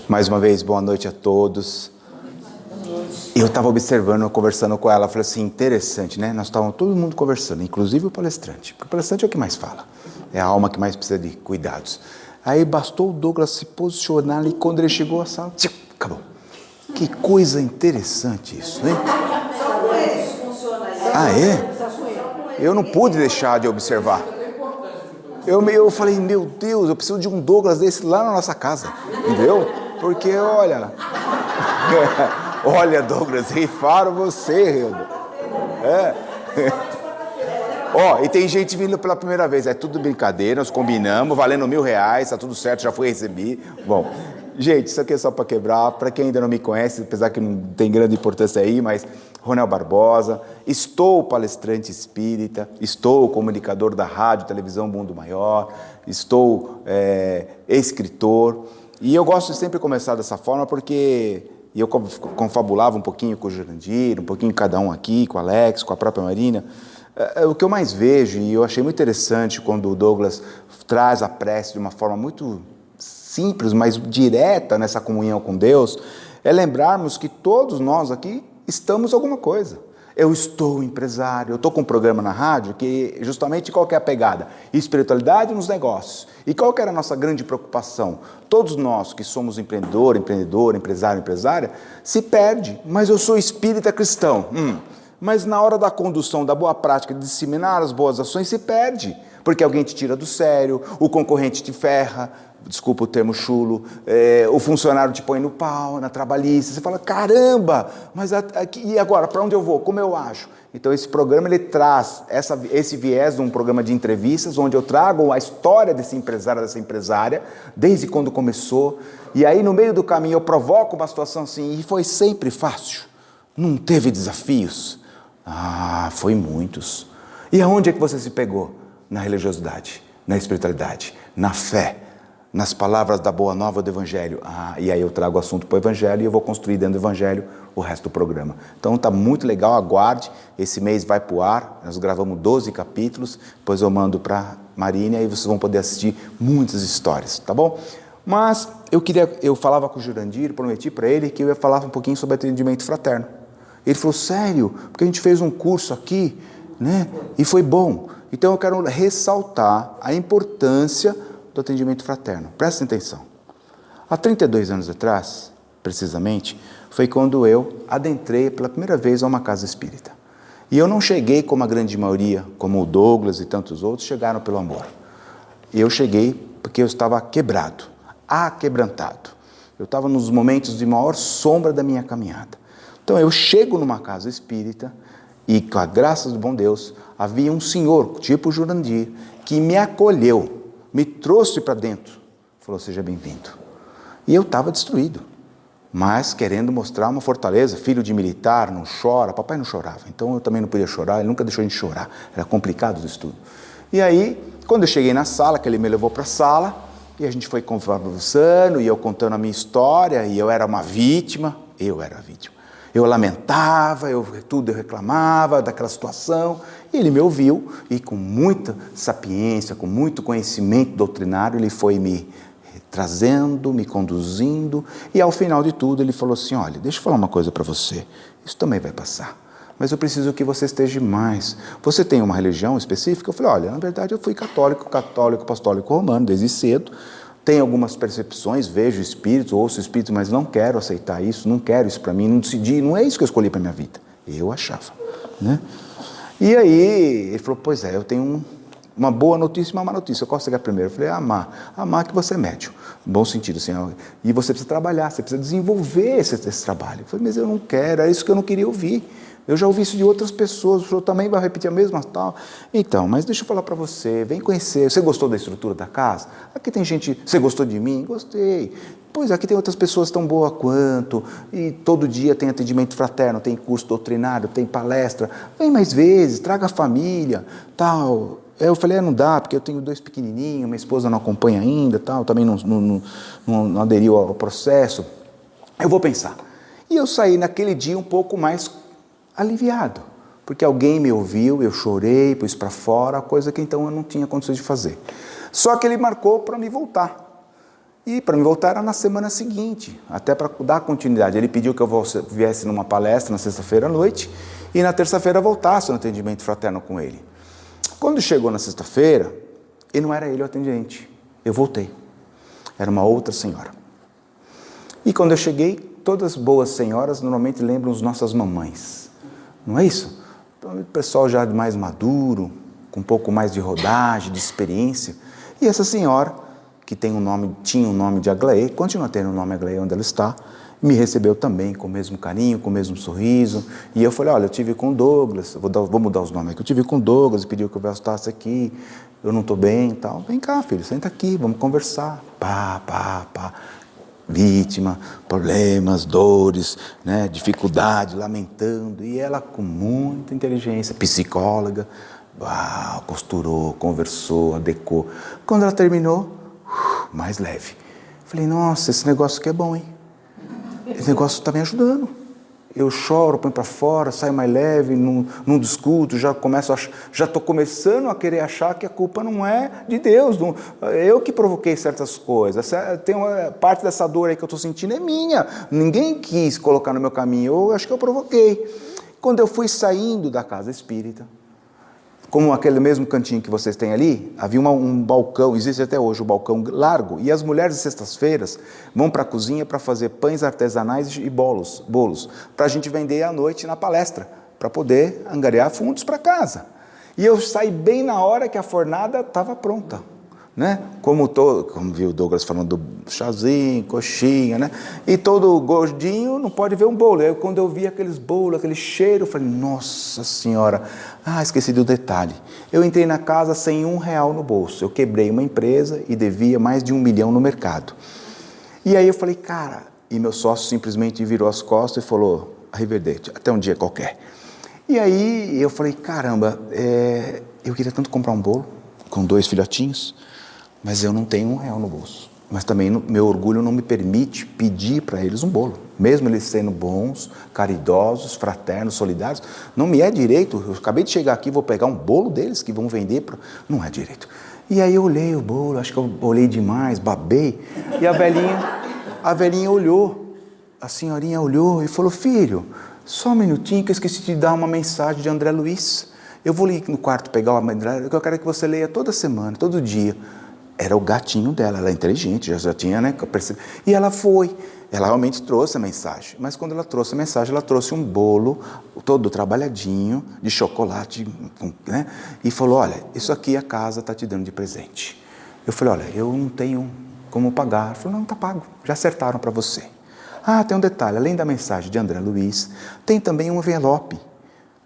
Mais uma vez, boa noite a todos. Eu estava observando, conversando com ela, falei assim, interessante, né? Nós estávamos todo mundo conversando, inclusive o palestrante, porque o palestrante é o que mais fala, é a alma que mais precisa de cuidados. Aí bastou o Douglas se posicionar ali, quando ele chegou à sala, acabou. Que coisa interessante isso, hein? Ah, é? Eu não pude deixar de observar. Eu falei, meu Deus, eu preciso de um Douglas desse lá na nossa casa, entendeu? Porque, olha... Olha, Douglas, rifaram você, Hildo. Ó, e tem gente vindo pela primeira vez, é tudo brincadeira, nós combinamos, valendo R$1.000, tá tudo certo, já fui receber. Bom, gente, isso aqui é só para quebrar, para quem ainda não me conhece, apesar que não tem grande importância aí, mas Ronel Barbosa, estou palestrante espírita, estou comunicador da rádio, televisão Mundo Maior, estou escritor, e eu gosto de sempre começar dessa forma porque... E eu confabulava um pouquinho com o Jurandir, um pouquinho cada um aqui, com o Alex, com a própria Marina. O que eu mais vejo, e eu achei muito interessante quando o Douglas traz a prece de uma forma muito simples, mas direta nessa comunhão com Deus, é lembrarmos que todos nós aqui estamos alguma coisa. Eu estou empresário, eu estou com um programa na rádio que justamente qual que é a pegada? Espiritualidade nos negócios. E qual que era a nossa grande preocupação? Todos nós que somos empreendedor, empresário, empresária, se perde, mas eu sou espírita cristão. Mas na hora da condução, da boa prática, de disseminar as boas ações, se perde. Porque alguém te tira do sério, o concorrente te ferra, desculpa o termo chulo, o funcionário te põe no pau, na trabalhista, você fala, caramba, mas e agora, para onde eu vou, como eu acho? Então esse programa, ele traz esse viés de um programa de entrevistas, onde eu trago a história desse empresário, dessa empresária, desde quando começou, e aí no meio do caminho eu provoco uma situação assim, e foi sempre fácil, não teve desafios? Ah, foi muitos. E aonde é que você se pegou? Na religiosidade, na espiritualidade, na fé, nas palavras da boa nova do Evangelho. E aí eu trago o assunto para o Evangelho e eu vou construir dentro do Evangelho o resto do programa. Então tá muito legal, aguarde, esse mês vai para o ar, nós gravamos 12 capítulos, depois eu mando para Marina e aí vocês vão poder assistir muitas histórias, tá bom? Mas eu falava com o Jurandir, prometi para ele que eu ia falar um pouquinho sobre atendimento fraterno. Ele falou, sério? Porque a gente fez um curso aqui, né? E foi bom. Então eu quero ressaltar a importância do atendimento fraterno. Prestem atenção. Há 32 anos atrás, precisamente, foi quando eu adentrei pela primeira vez a uma casa espírita. E eu não cheguei como a grande maioria, como o Douglas e tantos outros, chegaram pelo amor. Eu cheguei porque eu estava quebrado, aquebrantado. Eu estava nos momentos de maior sombra da minha caminhada. Então eu chego numa casa espírita e, com a graça do bom Deus, havia um senhor, tipo Jurandir, que me acolheu, me trouxe para dentro, falou, seja bem-vindo. E eu estava destruído, mas querendo mostrar uma fortaleza, filho de militar, não chora, papai não chorava, então eu também não podia chorar, ele nunca deixou a gente chorar, era complicado o estudo. E aí, quando eu cheguei na sala, que ele me levou para a sala, e a gente foi conversando, e eu contando a minha história, e eu era a vítima. Eu lamentava, tudo eu reclamava daquela situação, e ele me ouviu, e com muita sapiência, com muito conhecimento doutrinário, ele foi me trazendo, me conduzindo, e ao final de tudo ele falou assim, olha, deixa eu falar uma coisa para você, isso também vai passar, mas eu preciso que você esteja mais. Você tem uma religião específica? Eu falei, olha, na verdade eu fui católico, apostólico romano, desde cedo, tenho algumas percepções, vejo espíritos, ouço espíritos, mas não quero aceitar isso, não quero isso para mim, não decidi, não é isso que eu escolhi para minha vida. Eu achava, né? E aí ele falou, pois é, eu tenho uma boa notícia e uma má notícia, eu posso chegar primeiro? Eu falei, amar que você é médium, no bom sentido, assim, e você precisa trabalhar, você precisa desenvolver esse trabalho. Eu falei, mas eu não quero, é isso que eu não queria ouvir. Eu já ouvi isso de outras pessoas, o senhor também vai repetir a mesma tal. Então, mas deixa eu falar para você, vem conhecer, você gostou da estrutura da casa? Aqui tem gente, você gostou de mim? Gostei. Pois aqui tem outras pessoas tão boas quanto, e todo dia tem atendimento fraterno, tem curso doutrinário, tem palestra, vem mais vezes, traga a família, tal. Eu falei, não dá, porque eu tenho 2 pequenininhos, minha esposa não acompanha ainda, tal, também não aderiu ao processo. Eu vou pensar. E eu saí naquele dia um pouco mais aliviado, porque alguém me ouviu, eu chorei, pus para fora, coisa que então eu não tinha condições de fazer. Só que ele marcou para me voltar. E para me voltar era na semana seguinte, até para dar continuidade. Ele pediu que eu viesse numa palestra na sexta-feira à noite e na terça-feira voltasse no atendimento fraterno com ele. Quando chegou na sexta-feira, e não era ele o atendente, eu voltei. Era uma outra senhora. E quando eu cheguei, todas as boas senhoras normalmente lembram as nossas mamães. Não é isso? Então, o pessoal já mais maduro, com um pouco mais de rodagem, de experiência. E essa senhora, que tinha o nome de Aglaé, continua tendo o nome Aglaé onde ela está, me recebeu também com o mesmo carinho, com o mesmo sorriso. E eu falei, olha, eu tive com o Douglas, vou mudar os nomes aqui, eu tive com o Douglas, pediu que eu voltasse aqui, eu não estou bem e tal. Vem cá, filho, senta aqui, vamos conversar. Pá. Vítima, problemas, dores, né, dificuldade, lamentando. E ela com muita inteligência, psicóloga, costurou, conversou, adequou. Quando ela terminou, mais leve. Falei, nossa, esse negócio aqui é bom, hein? Esse negócio está me ajudando. Eu choro, ponho para fora, saio mais leve, não discuto, já estou começando a querer achar que a culpa não é de Deus, eu que provoquei certas coisas. Tem uma parte dessa dor aí que eu estou sentindo é minha, ninguém quis colocar no meu caminho, eu acho que eu provoquei. Quando eu fui saindo da casa espírita, como aquele mesmo cantinho que vocês têm ali, havia um balcão, existe até hoje o balcão largo, e as mulheres de sextas-feiras vão para a cozinha para fazer pães artesanais e bolos, para a gente vender à noite na palestra, para poder angariar fundos para casa. E eu saí bem na hora que a fornada estava pronta, né? Como viu o Douglas falando do chazinho, coxinha, né? E todo gordinho não pode ver um bolo. Aí quando eu vi aqueles bolos, aquele cheiro, eu falei, nossa senhora, esqueci do detalhe. Eu entrei na casa sem R$1 no bolso. Eu quebrei uma empresa e devia mais de R$1 milhão no mercado. E aí eu falei, cara, e meu sócio simplesmente virou as costas e falou, arrivederci, até um dia qualquer. E aí eu falei, caramba, eu queria tanto comprar um bolo com 2 filhotinhos, mas eu não tenho R$1 no bolso. Mas também meu orgulho não me permite pedir para eles um bolo. Mesmo eles sendo bons, caridosos, fraternos, solidários, não me é direito. Eu acabei de chegar aqui, vou pegar um bolo deles que vão vender. Não é direito. E aí eu olhei o bolo, acho que eu olhei demais, babei. E a velhinha olhou, a senhorinha olhou e falou, filho, só um minutinho que eu esqueci de dar uma mensagem de André Luiz. Eu vou ali no quarto pegar uma mensagem que eu quero que você leia toda semana, todo dia. Era o gatinho dela, ela é inteligente, já tinha, né? E ela realmente trouxe a mensagem. Mas quando ela trouxe a mensagem, ela trouxe um bolo todo trabalhadinho, de chocolate, né? E falou, olha, isso aqui a casa está te dando de presente. Eu falei, olha, eu não tenho como pagar. Ela falou, não, está pago, já acertaram para você. Tem um detalhe, além da mensagem de André Luiz, tem também um envelope,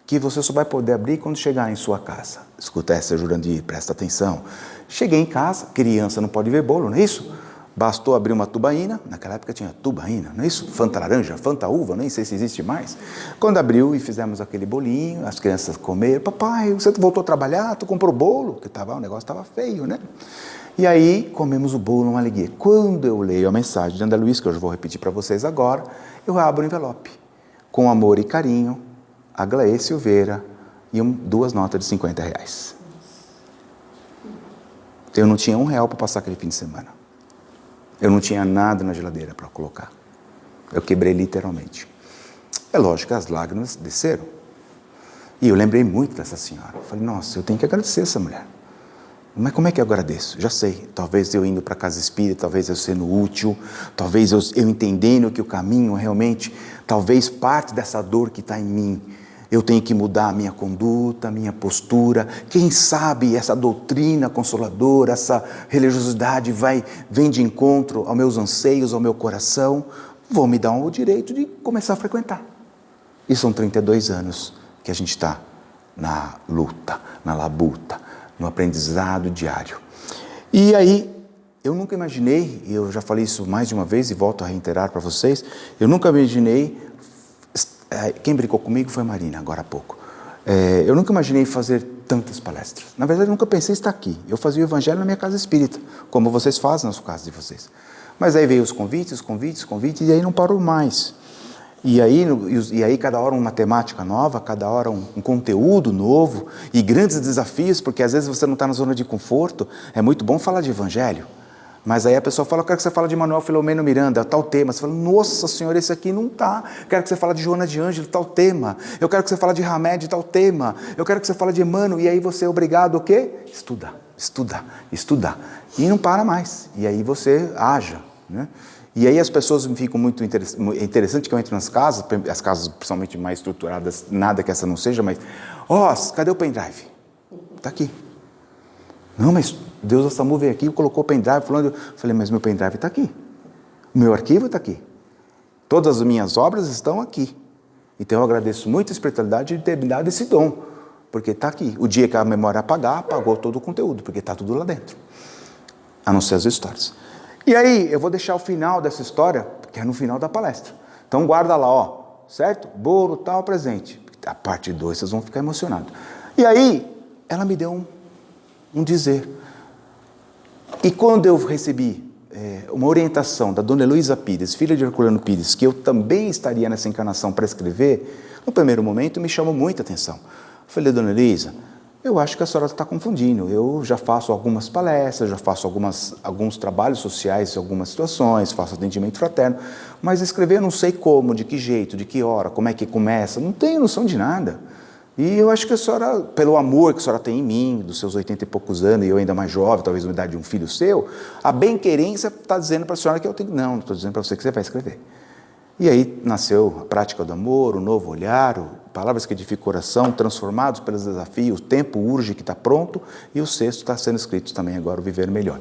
que você só vai poder abrir quando chegar em sua casa. Escuta essa, Jurandir, presta atenção. Cheguei em casa, criança não pode ver bolo, não é isso? Bastou abrir uma tubaína, naquela época tinha tubaína, não é isso? Fanta laranja, Fanta uva, nem sei se existe mais. Quando abriu e fizemos aquele bolinho, as crianças comeram, papai, você voltou a trabalhar, tu comprou bolo? Porque o negócio estava feio, né? E aí comemos o bolo numa alegria. Quando eu leio a mensagem de André Luiz, que eu vou repetir para vocês agora, eu abro o envelope, com amor e carinho, Aglaé Silveira e 2 notas de R$50. Eu não tinha R$1 para passar aquele fim de semana. Eu não tinha nada na geladeira para colocar. Eu quebrei literalmente. É lógico que as lágrimas desceram. E eu lembrei muito dessa senhora. Eu falei, nossa, eu tenho que agradecer essa mulher. Mas como é que eu agradeço? Já sei, talvez eu indo para a casa espírita, talvez eu sendo útil, talvez eu entendendo que o caminho realmente, talvez parte dessa dor que está em mim, eu tenho que mudar a minha conduta, a minha postura. Quem sabe essa doutrina consoladora, essa religiosidade vem de encontro aos meus anseios, ao meu coração, vou me dar o direito de começar a frequentar. E são 32 anos que a gente está na luta, na labuta, no aprendizado diário. E aí, eu nunca imaginei, e eu já falei isso mais de uma vez e volto a reiterar para vocês, eu nunca imaginei, quem brincou comigo foi a Marina, agora há pouco. Eu nunca imaginei fazer tantas palestras. Na verdade, eu nunca pensei em estar aqui. Eu fazia o evangelho na minha casa espírita, como vocês fazem nas casas de vocês. Mas aí veio os convites, e aí não parou mais. E aí cada hora uma temática nova, cada hora um conteúdo novo e grandes desafios, porque às vezes você não está na zona de conforto. É muito bom falar de evangelho, Mas aí a pessoa fala, eu quero que você fale de Manuel Filomeno Miranda, tal tema. Você fala, nossa senhora, esse aqui não tá. Eu quero que você fale de Joana de Ângelo, tal tema. Eu quero que você fale de Hamed, tal tema. Eu quero que você fale de Emmanuel. E aí você é obrigado o quê? Estudar, estudar, estudar. E não para mais. E aí você haja, né? E aí as pessoas ficam muito interessante que eu entro nas casas, as casas principalmente mais estruturadas, nada que essa não seja, mas, cadê o pendrive? Está aqui. Não, mas Deus da SAMU veio aqui e colocou o pendrive, falando, eu falei, mas meu pendrive está aqui. O meu arquivo está aqui. Todas as minhas obras estão aqui. Então eu agradeço muito a espiritualidade de ter me dado esse dom, porque está aqui. O dia que a memória apagar, apagou todo o conteúdo, porque está tudo lá dentro. A não ser as histórias. E aí, eu vou deixar o final dessa história, que é no final da palestra. Então guarda lá, certo? Bolo, tal, presente. A parte 2, vocês vão ficar emocionados. E aí, ela me deu um dizer. E quando eu recebi uma orientação da dona Heloísa Pires, filha de Herculano Pires, que eu também estaria nessa encarnação para escrever, no primeiro momento me chamou muita atenção. Eu falei, dona Heloísa, eu acho que a senhora está confundindo. Eu já faço algumas palestras, já faço alguns trabalhos sociais em algumas situações, faço atendimento fraterno, mas escrever eu não sei como, de que jeito, de que hora, como é que começa, não tenho noção de nada. E eu acho que a senhora, pelo amor que a senhora tem em mim, dos seus 80 e poucos anos, e eu ainda mais jovem, talvez na idade de um filho seu, a bem-querência está dizendo para a senhora que eu tenho... Não estou dizendo para você que você vai escrever. E aí nasceu a prática do amor, o novo olhar, palavras que edificam o coração, transformados pelos desafios, o tempo urge que está pronto, e o sexto está sendo escrito também agora, o Viver Melhor.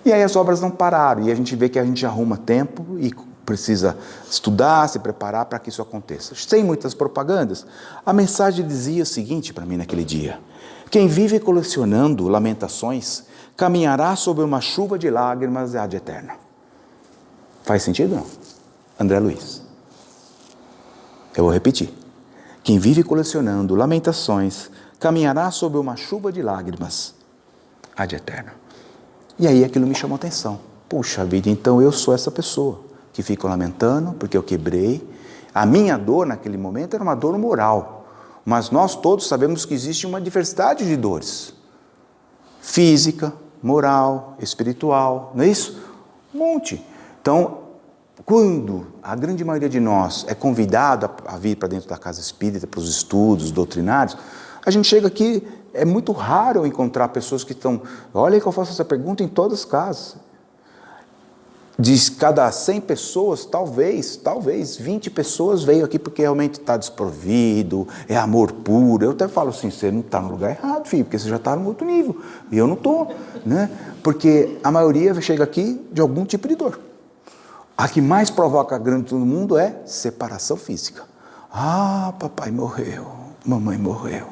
E aí as obras não pararam, e a gente vê que a gente arruma tempo e precisa estudar, se preparar para que isso aconteça. Sem muitas propagandas, a mensagem dizia o seguinte para mim naquele dia: quem vive colecionando lamentações, caminhará sob uma chuva de lágrimas ad eterna. Faz sentido não? André Luiz. Eu vou repetir. Quem vive colecionando lamentações, caminhará sob uma chuva de lágrimas ad eterna. E aí aquilo me chamou a atenção. Puxa vida, então eu sou essa pessoa que fica lamentando porque eu quebrei. A minha dor naquele momento era uma dor moral, mas nós todos sabemos que existe uma diversidade de dores. Física, moral, espiritual, não é isso? Um monte. Então, quando a grande maioria de nós é convidado a vir para dentro da casa espírita, para os estudos doutrinários, a gente chega aqui, é muito raro encontrar pessoas que estão... Olha que eu faço essa pergunta em todas as casas. De cada 100 pessoas, talvez 20 pessoas veio aqui porque realmente está desprovido, é amor puro. Eu até falo assim, você não está no lugar errado, filho, porque você já está no outro nível, e eu não estou, né? Porque a maioria chega aqui de algum tipo de dor. A que mais provoca grande todo mundo é separação física. Ah, papai morreu, mamãe morreu.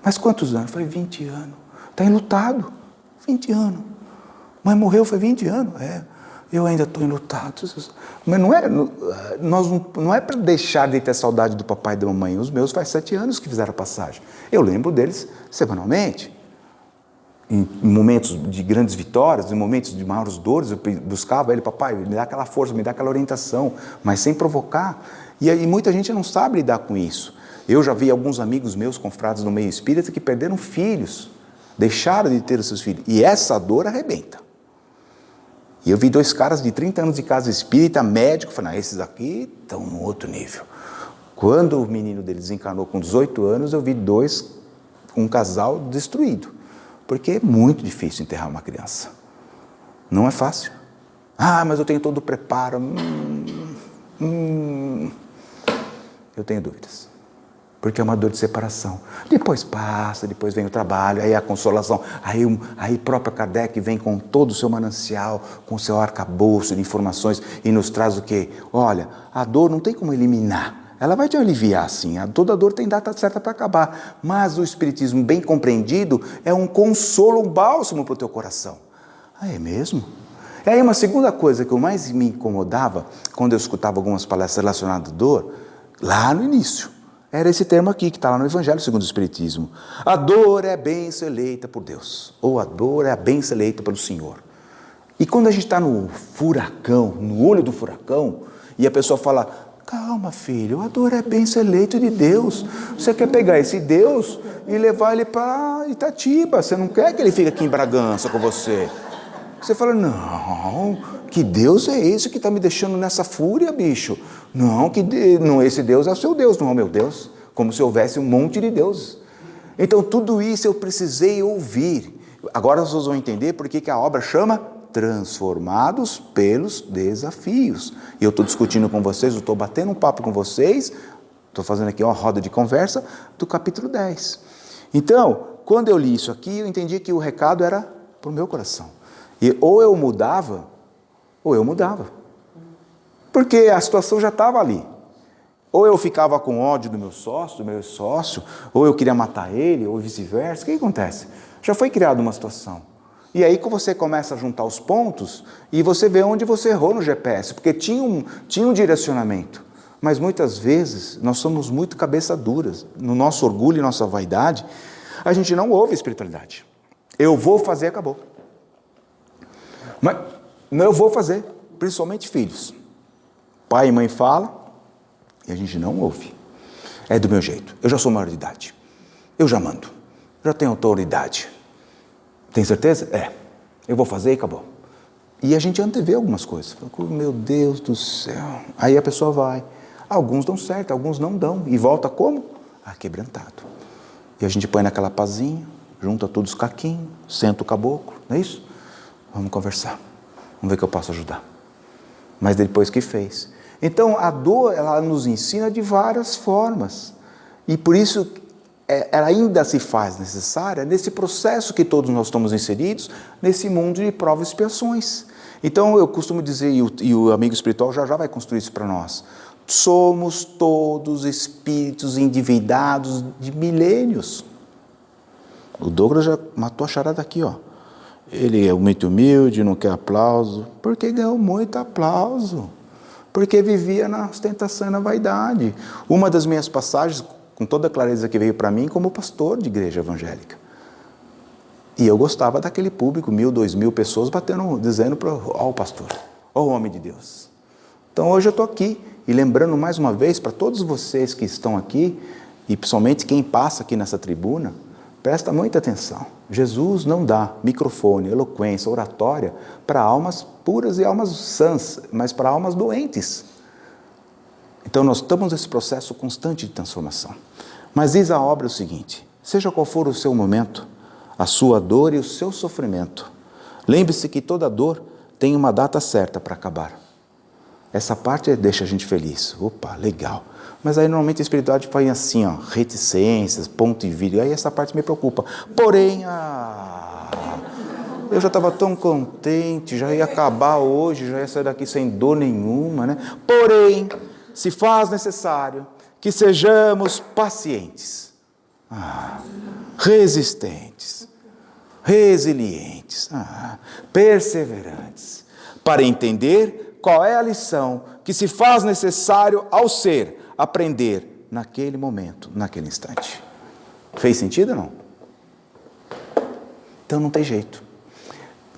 Mas quantos anos? Foi 20 anos. Está enlutado, 20 anos. Mãe morreu, foi 20 anos, eu ainda estou enlutado. Mas não é para deixar de ter saudade do papai e da mamãe. Os meus faz 7 anos que fizeram a passagem. Eu lembro deles semanalmente. Em momentos de grandes vitórias, em momentos de maiores dores, eu buscava ele, papai, me dá aquela força, me dá aquela orientação, mas sem provocar. E muita gente não sabe lidar com isso. Eu já vi alguns amigos meus, confrades no meio espírita, que perderam filhos, deixaram de ter os seus filhos. E essa dor arrebenta. E eu vi 2 caras de 30 anos de casa espírita, médico, falei, esses aqui estão no outro nível. Quando o menino dele desencarnou com 18 anos, eu vi um casal destruído. Porque é muito difícil enterrar uma criança. Não é fácil. Ah, mas eu tenho todo o preparo. Eu tenho dúvidas. Porque é uma dor de separação. Depois passa, depois vem o trabalho, aí a consolação. Aí próprio Kardec vem com todo o seu manancial, com o seu arcabouço de informações e nos traz o quê? Olha, a dor não tem como eliminar. Ela vai te aliviar, sim. Toda dor tem data certa para acabar. Mas o Espiritismo bem compreendido é um consolo, um bálsamo para o teu coração. Ah, é mesmo? E aí uma segunda coisa que eu mais me incomodava, quando eu escutava algumas palestras relacionadas à dor, lá no início, era esse termo aqui, que está lá no Evangelho segundo o Espiritismo. A dor é a bênção eleita por Deus. Ou a dor é a bênção eleita pelo Senhor. E quando a gente está no furacão, no olho do furacão, e a pessoa fala... Calma, filho, a dor é bênção eleita de Deus. Você quer pegar esse Deus e levar ele para Itatiba. Você não quer que ele fique aqui em Bragança com você. Você fala, não, que Deus é esse que está me deixando nessa fúria, bicho? Não, não, esse Deus é o seu Deus, não é o meu Deus. Como se houvesse um monte de deuses. Então tudo isso eu precisei ouvir. Agora vocês vão entender por que a obra chama Transformados pelos Desafios. E eu estou discutindo com vocês, eu estou batendo um papo com vocês, estou fazendo aqui uma roda de conversa do capítulo 10. Então, quando eu li isso aqui, eu entendi que o recado era para o meu coração. E ou eu mudava, ou eu mudava. Porque a situação já estava ali. Ou eu ficava com ódio do meu sócio, ou eu queria matar ele, ou vice-versa. O que acontece? Já foi criada uma situação. E aí que você começa a juntar os pontos e você vê onde você errou no GPS, porque tinha um direcionamento. Mas muitas vezes nós somos muito cabeça duras. No nosso orgulho e nossa vaidade, a gente não ouve a espiritualidade. Eu vou fazer, acabou. Mas não, eu vou fazer, principalmente filhos. Pai e mãe falam e a gente não ouve. É do meu jeito. Eu já sou maior de idade. Eu já mando. Já tenho autoridade. Tem certeza? É. Eu vou fazer e acabou. E a gente antevê algumas coisas. Meu Deus do céu. Aí a pessoa vai. Alguns dão certo, alguns não dão. E volta como? Quebrantado. E a gente põe naquela pazinha, junta todos os caquinhos, senta o caboclo, não é isso? Vamos conversar. Vamos ver o que eu posso ajudar. Mas depois que fez. Então a dor, ela nos ensina de várias formas. E por isso ela ainda se faz necessária nesse processo que todos nós estamos inseridos, nesse mundo de provas e expiações. Então eu costumo dizer, e o amigo espiritual já vai construir isso para nós, somos todos espíritos endividados de milênios. O Douglas já matou a charada aqui, ó. Ele é muito humilde, não quer aplauso, porque ganhou muito aplauso, porque vivia na ostentação e na vaidade. Uma das minhas passagens, com toda a clareza que veio para mim, como pastor de igreja evangélica. E eu gostava daquele público, 1.000, 2.000 pessoas batendo, dizendo para o pastor, ó o homem de Deus. Então hoje eu estou aqui, e lembrando mais uma vez para todos vocês que estão aqui, e principalmente quem passa aqui nessa tribuna, presta muita atenção. Jesus não dá microfone, eloquência, oratória para almas puras e almas sãs, mas para almas doentes. Então nós estamos nesse processo constante de transformação. Mas diz a obra o seguinte, seja qual for o seu momento, a sua dor e o seu sofrimento, lembre-se que toda dor tem uma data certa para acabar. Essa parte deixa a gente feliz. Opa, legal. Mas aí normalmente a espiritualidade põe assim, ó, reticências, ponto e vírgula. Aí essa parte me preocupa. Porém, eu já estava tão contente, já ia acabar hoje, já ia sair daqui sem dor nenhuma, né? Porém, se faz necessário que sejamos pacientes, resistentes, resilientes, perseverantes, para entender qual é a lição que se faz necessário ao ser aprender naquele momento, naquele instante. Fez sentido ou não? Então não tem jeito.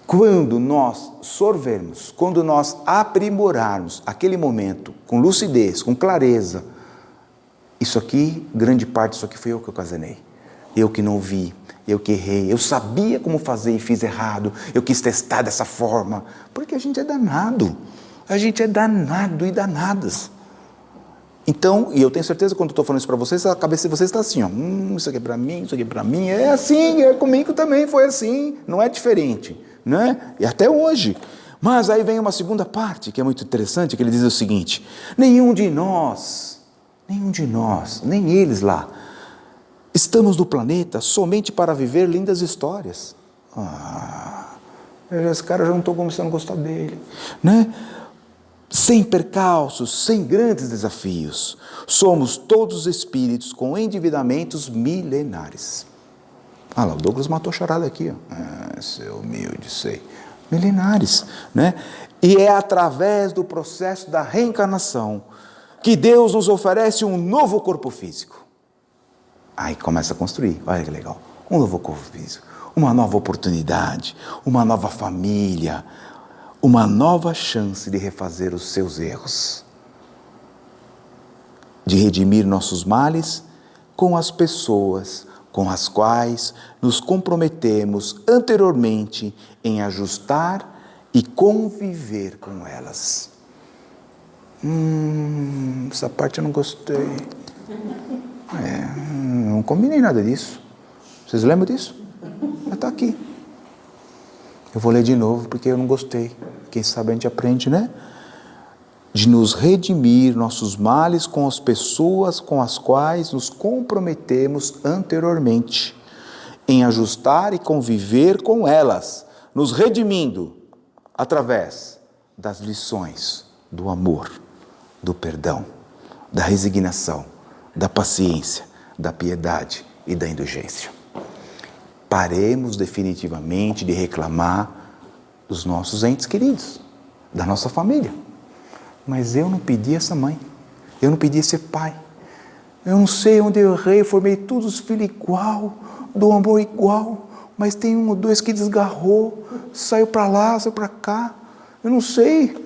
Quando nós sorvermos, quando nós aprimorarmos aquele momento com lucidez, com clareza, isso aqui, grande parte disso aqui foi eu que ocasionei. Eu que não vi, eu que errei, eu sabia como fazer e fiz errado, eu quis testar dessa forma, porque a gente é danado. A gente é danado e danadas. Então, e eu tenho certeza que quando eu estou falando isso para vocês, a cabeça de vocês está assim, ó, isso aqui é para mim, isso aqui é para mim, é assim, comigo também foi assim, não é diferente, né? E até hoje. Mas aí vem uma segunda parte, que é muito interessante, que ele diz o seguinte, nenhum de nós, nem eles lá, estamos no planeta somente para viver lindas histórias. Esse cara já não estou começando a gostar dele, né? Sem percalços, sem grandes desafios. Somos todos espíritos com endividamentos milenares. Lá, o Douglas matou a charada aqui, ó. Seu humilde, sei. Milenares, né? E é através do processo da reencarnação que Deus nos oferece um novo corpo físico. Aí começa a construir, olha que legal. Um novo corpo físico, uma nova oportunidade, uma nova família, uma nova chance de refazer os seus erros, de redimir nossos males com as pessoas com as quais nos comprometemos anteriormente em ajustar e conviver com elas. Essa parte eu não gostei. Não combinei nada disso. Vocês lembram disso? Mas está aqui. Eu vou ler de novo porque eu não gostei. Quem sabe a gente aprende, né? De nos redimir nossos males com as pessoas com as quais nos comprometemos anteriormente, em ajustar e conviver com elas, nos redimindo através das lições do amor, do perdão, da resignação, da paciência, da piedade e da indulgência. Paremos definitivamente de reclamar dos nossos entes queridos, da nossa família. Mas eu não pedi essa mãe, eu não pedi esse pai. Eu não sei onde eu errei, formei todos os filhos igual, do amor igual, mas tem um ou dois que desgarrou, saiu para lá, saiu para cá. Eu não sei,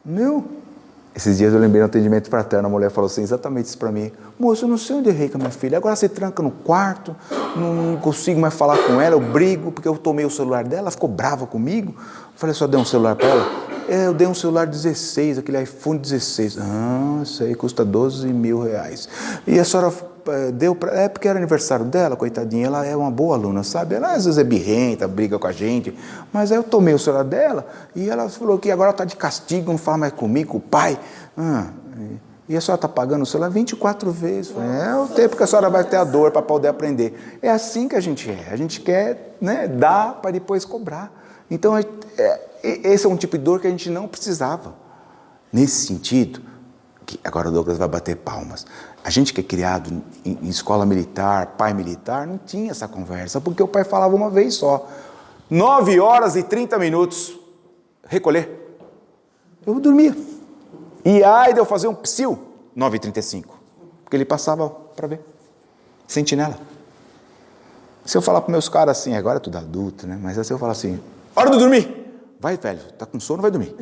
meu. Esses dias eu lembrei no atendimento fraterno, a mulher falou assim, exatamente isso para mim. Moço, eu não sei onde eu errei com a minha filha, agora você tranca no quarto, não consigo mais falar com ela, eu brigo, porque eu tomei o celular dela, ela ficou brava comigo. Eu falei, só dei um celular para ela? Eu dei um celular 16, aquele iPhone 16. Isso aí custa 12 mil reais. E a senhora deu para... É porque era aniversário dela, coitadinha, ela é uma boa aluna, sabe? Ela às vezes é birrenta, briga com a gente, mas aí eu tomei o celular dela e ela falou que agora está de castigo, não fala mais comigo, com o pai. E a senhora está pagando o celular 24 vezes. É o tempo que a senhora vai ter a dor para poder aprender. É assim que a gente é. A gente quer, né, dar para depois cobrar. Então, esse é um tipo de dor que a gente não precisava. Nesse sentido, que agora o Douglas vai bater palmas. A gente que é criado em escola militar, pai militar, não tinha essa conversa, porque o pai falava uma vez só. 9 horas e 30 minutos, recolher. Eu dormia. E aí de eu fazer um psil, 9h35. Porque ele passava para ver. Sentinela. Se eu falar para meus caras assim, agora é tudo adulto, né? Mas se eu falar assim, hora de dormir. Vai, velho, tá com sono, vai dormir.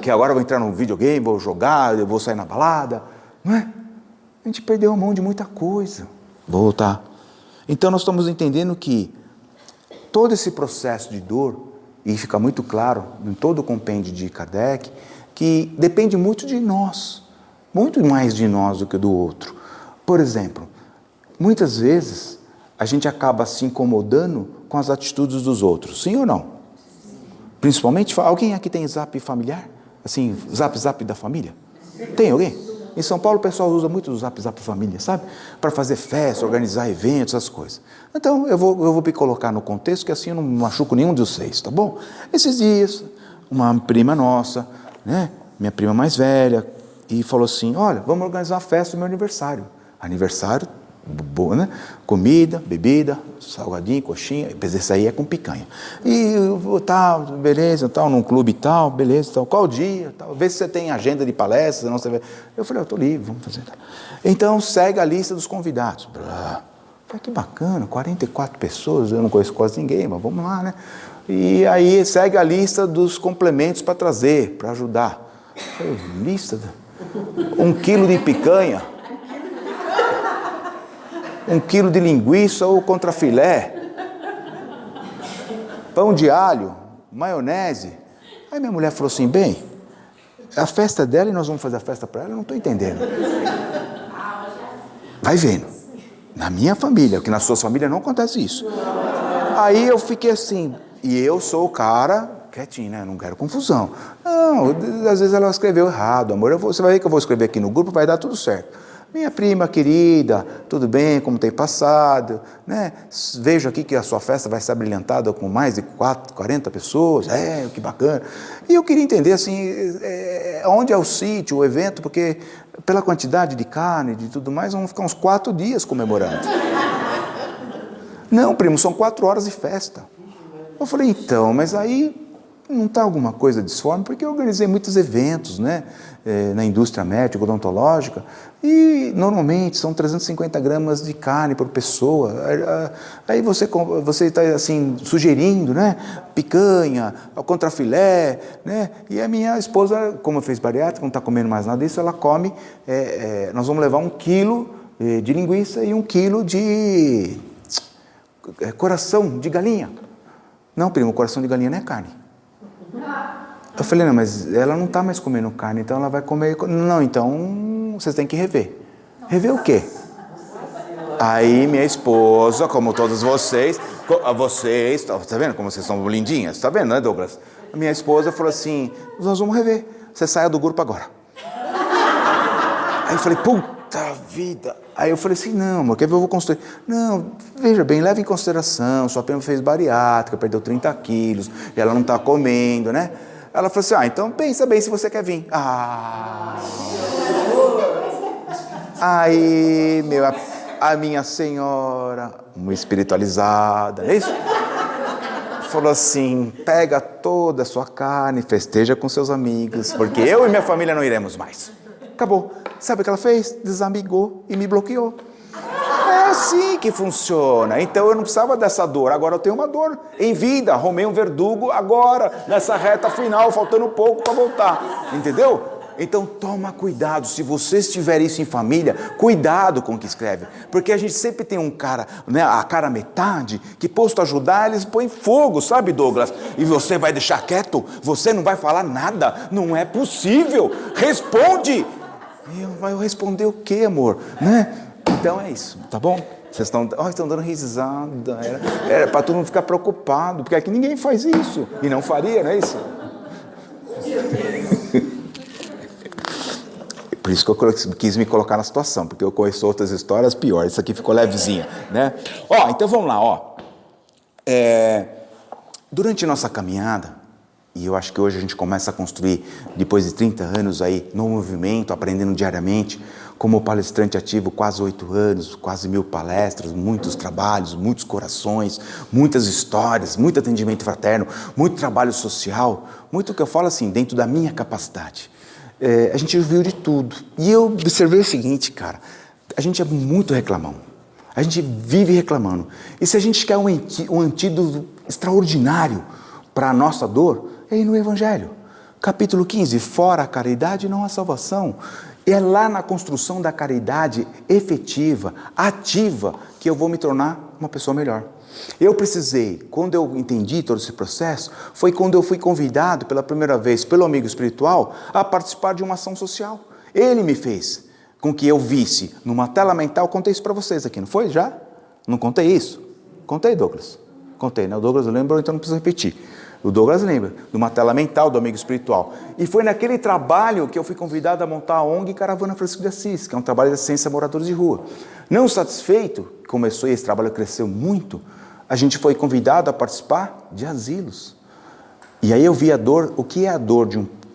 Que agora eu vou entrar no videogame, vou jogar, eu vou sair na balada. Não é? A gente perdeu a mão de muita coisa. Vou voltar. Então nós estamos entendendo que todo esse processo de dor, e fica muito claro em todo o compêndio de Kardec, que depende muito de nós. Muito mais de nós do que do outro. Por exemplo, muitas vezes a gente acaba se incomodando com as atitudes dos outros. Sim ou não? Principalmente, alguém aqui tem zap familiar? Assim, zap da família? Tem alguém? Em São Paulo o pessoal usa muito o zap família, sabe? Para fazer festa, organizar eventos, essas coisas. Então, eu vou me colocar no contexto que assim eu não machuco nenhum de vocês, tá bom? Esses dias, uma prima nossa, né? Minha prima mais velha, e falou assim, olha, vamos organizar uma festa do meu aniversário. Aniversário, boa, né? Comida, bebida, salgadinho, coxinha, esse aí é com picanha. E tal, beleza, tal, num clube tal, beleza, tal, qual dia, tal, vê se você tem agenda de palestra, não você... Eu falei, eu estou livre, vamos fazer. Então, segue a lista dos convidados. Que bacana, 44 pessoas, eu não conheço quase ninguém, mas vamos lá, né? E aí, segue a lista dos complementos para trazer, para ajudar. Eu falei, lista? 1 quilo de picanha, 1 quilo de linguiça ou contrafilé, pão de alho, maionese. Aí minha mulher falou assim, bem, a festa dela e nós vamos fazer a festa para ela, eu não estou entendendo. Vai vendo, na minha família, porque nas suas famílias não acontece isso. Aí eu fiquei assim, e eu sou o cara quietinho, né? Não quero confusão. Não, às vezes ela escreveu errado, amor. Você vai ver que eu vou escrever aqui no grupo, vai dar tudo certo. Minha prima querida, tudo bem, como tem passado, né? Vejo aqui que a sua festa vai ser brilhantada com mais de 40 pessoas, que bacana. E eu queria entender, assim, onde é o sítio, o evento, porque pela quantidade de carne, de tudo mais, vamos ficar uns 4 dias comemorando. Não, primo, são 4 horas de festa. Eu falei, então, mas aí não está alguma coisa disforme, porque eu organizei muitos eventos, né, na indústria médica, odontológica, e normalmente são 350 gramas de carne por pessoa. Aí você está assim, sugerindo, né, picanha, contrafilé, né, e a minha esposa, como fez bariátrica, não está comendo mais nada disso, ela come, nós vamos levar 1 quilo de linguiça e 1 quilo de coração de galinha. Não, primo, coração de galinha não é carne. Eu falei, não, mas ela não está mais comendo carne, então ela vai comer... Não, então vocês têm que rever. Rever o quê? Aí minha esposa, como todos vocês, tá vendo como vocês são lindinhas? Tá vendo, né, Douglas? A minha esposa falou assim, nós vamos rever, você saia do grupo agora. Aí eu falei, puta vida. Aí eu falei assim, não, amor, quer ver, eu vou construir. Não, veja bem, leva em consideração, sua prima fez bariátrica, perdeu 30 quilos, e ela não está comendo, né? Ela falou assim, então pensa bem se você quer vir. Aí, a minha senhora, uma espiritualizada, não é isso? Falou assim, pega toda a sua carne, festeja com seus amigos, porque eu e minha família não iremos mais. Acabou. Sabe o que ela fez? Desamigou e me bloqueou. É assim que funciona. Então eu não precisava dessa dor. Agora eu tenho uma dor em vida. Arrumei um verdugo agora, nessa reta final, faltando pouco para voltar. Entendeu? Então toma cuidado. Se você tiver isso em família, cuidado com o que escreve. Porque a gente sempre tem um cara, né, a cara metade, que posto a ajudar, eles põem fogo, sabe, Douglas? E você vai deixar quieto? Você não vai falar nada? Não é possível. Responde! Eu responder o quê, amor? Né? Então é isso, tá bom? Vocês estão dando risada. Era para todo mundo ficar preocupado, porque aqui ninguém faz isso. E não faria, não é isso? Por isso que eu quis me colocar na situação, porque eu conheço outras histórias piores. Isso aqui ficou levezinha, né? Então vamos lá, Durante nossa caminhada, e eu acho que hoje a gente começa a construir, depois de 30 anos aí, no movimento, aprendendo diariamente, como palestrante ativo, quase 8 anos, quase 1000 palestras, muitos trabalhos, muitos corações, muitas histórias, muito atendimento fraterno, muito trabalho social, muito que eu falo assim, dentro da minha capacidade. A gente viu de tudo. E eu observei o seguinte, cara, a gente é muito reclamão. A gente vive reclamando. E se a gente quer um antídoto extraordinário para a nossa dor, é ir no Evangelho. Capítulo 15, fora a caridade não há salvação. E é lá na construção da caridade efetiva, ativa, que eu vou me tornar uma pessoa melhor. Eu precisei, quando eu entendi todo esse processo, foi quando eu fui convidado pela primeira vez pelo amigo espiritual a participar de uma ação social. Ele me fez com que eu visse numa tela mental, contei isso para vocês aqui, não foi já? Não contei isso? Contei, Douglas? Contei, né? O Douglas lembrou, então não preciso repetir. O Douglas lembra, de uma tela mental do amigo espiritual. E foi naquele trabalho que eu fui convidado a montar a ONG Caravana Francisco de Assis, que é um trabalho de assistência a moradores de rua. Não satisfeito, começou e esse trabalho cresceu muito, a gente foi convidado a participar de asilos. E aí eu vi a dor, o que é a dor